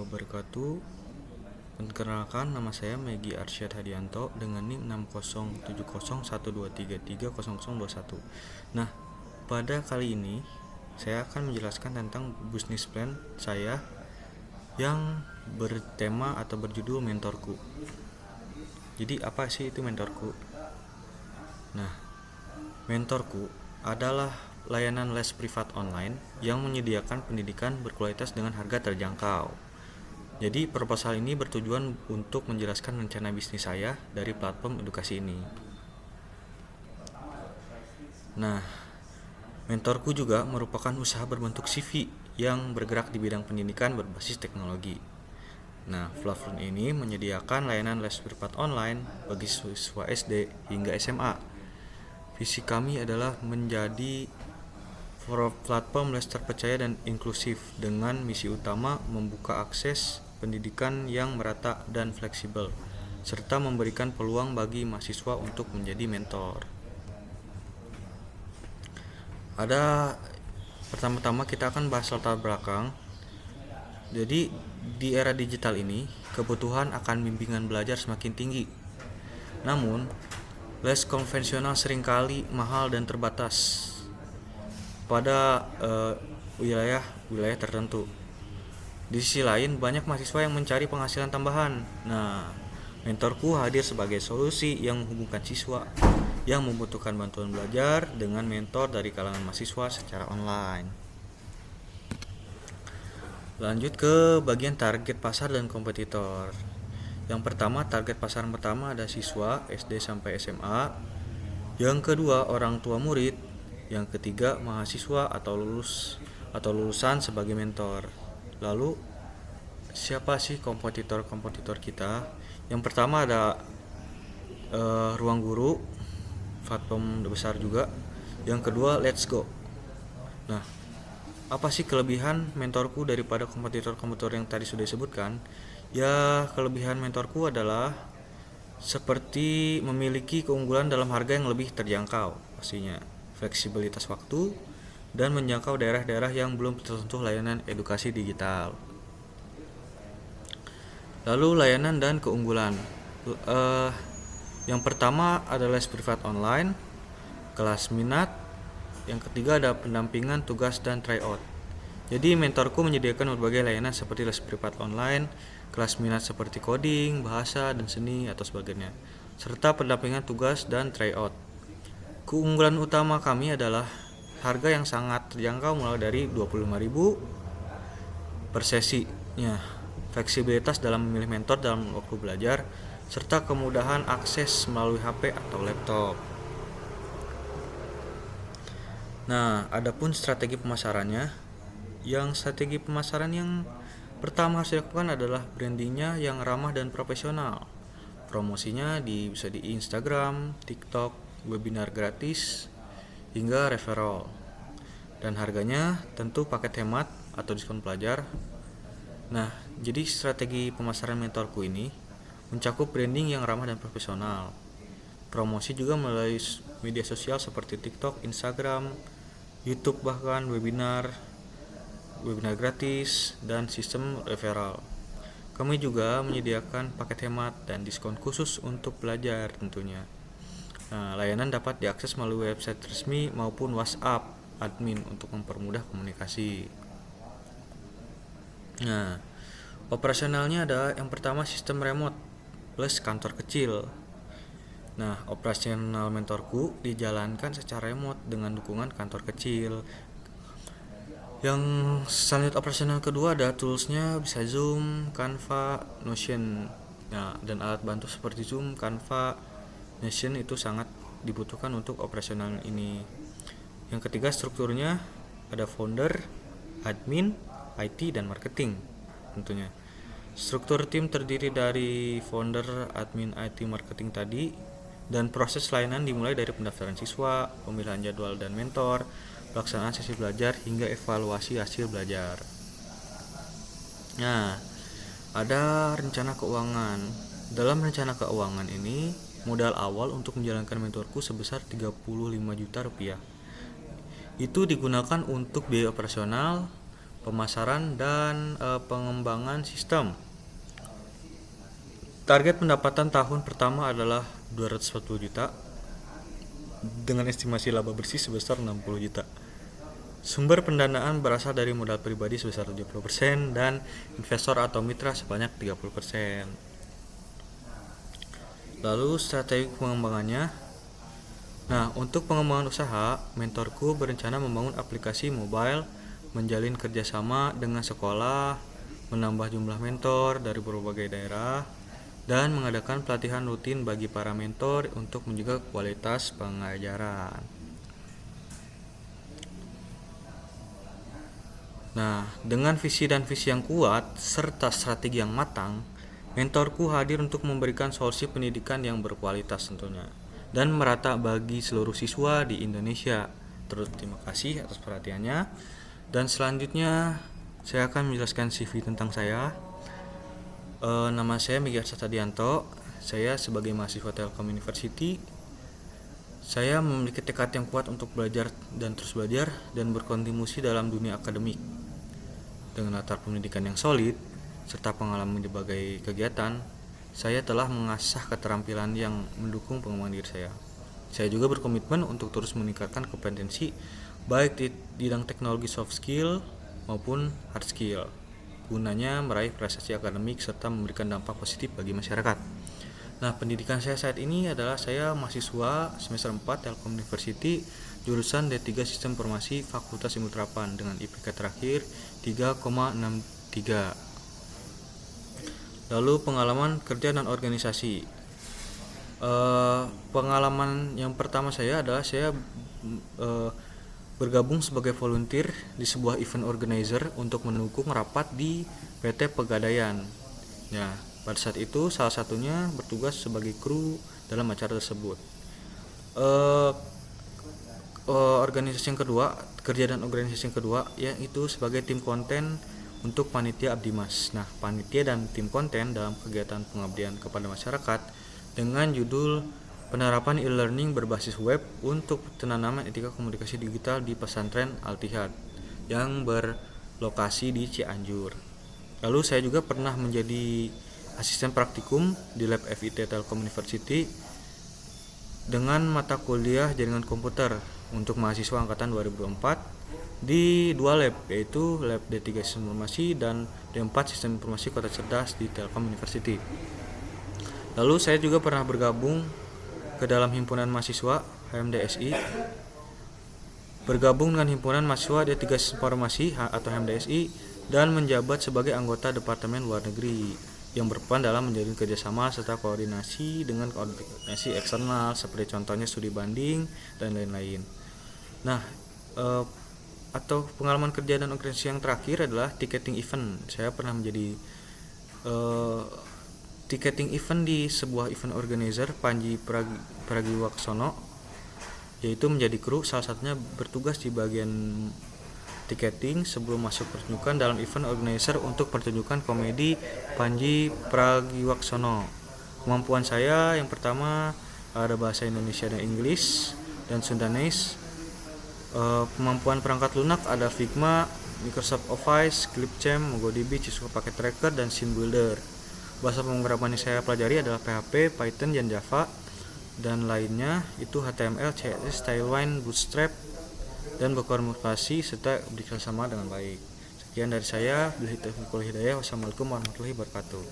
wabarakatuh. Perkenalkan, nama saya Megi Arsyad Hadianto dengan NIM 607012330021. Nah, pada kali ini saya akan menjelaskan tentang bisnis plan saya yang bertema atau berjudul mentorku. Jadi apa sih itu mentorku? Nah, mentorku adalah layanan les privat online yang menyediakan pendidikan berkualitas dengan harga terjangkau. Jadi proposal ini bertujuan untuk menjelaskan rencana bisnis saya dari platform edukasi ini. Nah, mentorku juga merupakan usaha berbentuk CV yang bergerak di bidang pendidikan berbasis teknologi. Nah, platform ini menyediakan layanan les privat online bagi siswa SD hingga SMA. Visi kami adalah menjadi platform les terpercaya dan inklusif dengan misi utama membuka akses pendidikan yang merata dan fleksibel, serta memberikan peluang bagi mahasiswa untuk menjadi mentor. Pertama-tama kita akan bahas latar belakang. Jadi di era digital ini, kebutuhan akan bimbingan belajar semakin tinggi. Namun, les konvensional seringkali mahal dan terbatas pada wilayah tertentu. Di sisi lain, banyak mahasiswa yang mencari penghasilan tambahan. Nah, mentorku hadir sebagai solusi yang menghubungkan siswa yang membutuhkan bantuan belajar dengan mentor dari kalangan mahasiswa secara online. Lanjut ke bagian target pasar dan kompetitor. Yang pertama, target pasar pertama ada siswa SD sampai SMA. Yang kedua, orang tua murid. Yang ketiga, mahasiswa atau lulusan sebagai mentor. Lalu, siapa sih kompetitor kita? Yang pertama ada Ruang Guru, platform besar juga. Yang kedua, Let's Go. Nah, apa sih kelebihan mentorku daripada kompetitor-kompetitor yang tadi sudah disebutkan? Ya, kelebihan mentorku adalah seperti memiliki keunggulan dalam harga yang lebih terjangkau, pastinya fleksibilitas waktu, dan menjangkau daerah-daerah yang belum tersentuh layanan edukasi digital. Lalu layanan dan keunggulan. Yang pertama adalah les privat online, kelas minat. Yang ketiga ada pendampingan tugas dan tryout. Jadi mentorku menyediakan berbagai layanan seperti les privat online, kelas minat seperti coding, bahasa, dan seni atau sebagainya, serta pendampingan tugas dan tryout. Keunggulan utama kami adalah harga yang sangat terjangkau mulai dari 25.000 per sesinya, fleksibilitas dalam memilih mentor dalam waktu belajar, serta kemudahan akses melalui HP atau laptop. Nah, adapun strategi pemasarannya, strategi pemasaran yang pertama harus dilakukan adalah brandingnya yang ramah dan profesional. Promosinya bisa di Instagram, TikTok, webinar gratis, hingga referral. Dan harganya tentu paket hemat atau diskon pelajar. Nah, jadi strategi pemasaran mentorku ini mencakup branding yang ramah dan profesional. Promosi juga melalui media sosial seperti TikTok, Instagram, YouTube, bahkan webinar gratis, dan sistem referral. Kami juga menyediakan paket hemat dan diskon khusus untuk pelajar tentunya. Nah, layanan dapat diakses melalui website resmi maupun WhatsApp admin untuk mempermudah komunikasi. Nah, operasionalnya ada yang pertama sistem remote plus kantor kecil. Nah, operasional mentorku dijalankan secara remote dengan dukungan kantor kecil. Yang selanjutnya operasional kedua ada toolsnya, bisa Zoom, Canva, Notion. Nah, dan alat bantu seperti Zoom, Canva, Notion itu sangat dibutuhkan untuk operasional ini. Yang ketiga strukturnya ada founder, admin, IT, dan marketing tentunya. Struktur tim terdiri dari founder, admin, IT, marketing tadi, dan proses layanan dimulai dari pendaftaran siswa, pemilihan jadwal dan mentor, pelaksanaan sesi belajar, hingga evaluasi hasil belajar. Nah, ada rencana keuangan. Dalam rencana keuangan ini, modal awal untuk menjalankan mentorku sebesar 35 juta rupiah. Itu digunakan untuk biaya operasional, pemasaran, dan pengembangan sistem. Target pendapatan tahun pertama adalah 240 juta dengan estimasi laba bersih sebesar 60 juta. Sumber pendanaan berasal dari modal pribadi sebesar 70% dan investor atau mitra sebanyak 30%. Lalu strategi pengembangannya. Nah, untuk pengembangan usaha, mentorku berencana membangun aplikasi mobile, menjalin kerjasama dengan sekolah, menambah jumlah mentor dari berbagai daerah, dan mengadakan pelatihan rutin bagi para mentor untuk menjaga kualitas pengajaran. Nah, dengan visi dan visi yang kuat serta strategi yang matang, mentorku hadir untuk memberikan solusi pendidikan yang berkualitas tentunya dan merata bagi seluruh siswa di Indonesia. Terima kasih atas perhatiannya. Dan selanjutnya saya akan menjelaskan CV tentang saya. Nama saya Migi Arsatadianto. Saya sebagai mahasiswa Telkom University. Saya memiliki tekad yang kuat untuk belajar dan terus belajar dan berkontribusi dalam dunia akademik. Dengan latar pendidikan yang solid serta pengalaman di berbagai kegiatan, saya telah mengasah keterampilan yang mendukung pengembangan diri saya. Saya juga berkomitmen untuk terus meningkatkan kompetensi baik di bidang teknologi soft skill maupun hard skill, gunanya meraih prestasi akademik serta memberikan dampak positif bagi masyarakat. Nah, pendidikan saya saat ini adalah saya mahasiswa semester 4 Telkom University, jurusan D3 Sistem Informasi Fakultas Ilmu Terapan dengan IPK terakhir 3,63. Lalu pengalaman kerja dan organisasi. Pengalaman yang pertama saya adalah saya bergabung sebagai volunteer di sebuah event organizer untuk mendukung rapat di PT Pegadaian. Ya, pada saat itu salah satunya bertugas sebagai kru dalam acara tersebut. Organisasi yang kedua, kerja dan organisasi yang kedua, yaitu sebagai tim konten untuk panitia Abdimas. Nah, panitia dan tim konten dalam kegiatan pengabdian kepada masyarakat dengan judul penerapan e-learning berbasis web untuk penanaman etika komunikasi digital di pesantren Al-Tihad yang berlokasi di Cianjur. Lalu saya juga pernah menjadi asisten praktikum di lab FIT Telkom University dengan mata kuliah jaringan komputer untuk mahasiswa angkatan 2024 di dua lab, yaitu lab D3 Sistem Informasi dan D4 Sistem Informasi Kota Cerdas di Telkom University. Lalu saya juga pernah bergabung ke dalam himpunan mahasiswa HMDSI, bergabung dengan himpunan mahasiswa D3 Informasi atau HMDSI dan menjabat sebagai anggota Departemen Luar Negeri yang berperan dalam menjalin kerjasama serta koordinasi dengan koordinasi eksternal seperti contohnya studi banding dan lain-lain. Nah, atau pengalaman kerja dan organisasi yang terakhir adalah ticketing event. Saya pernah menjadi ticketing event di sebuah event organizer Panji Pragiwaksono, yaitu menjadi kru, salah satunya bertugas di bagian tiketing sebelum masuk pertunjukan dalam event organizer untuk pertunjukan komedi Panji Pragiwaksono. Kemampuan saya yang pertama ada bahasa Indonesia dan Inggris dan Sundanese. Kemampuan perangkat lunak ada Figma, Microsoft Office, Clipchamp, MongoDB, Cisco Packet Tracker, dan Scene Builder. Bahasa pemrograman yang saya pelajari adalah PHP, Python, dan Java, dan lainnya itu HTML, CSS, Tailwind, Bootstrap, dan berkomunikasi serta bekerjasama dengan baik. Sekian dari saya. Wassalamualaikum warahmatullahi wabarakatuh.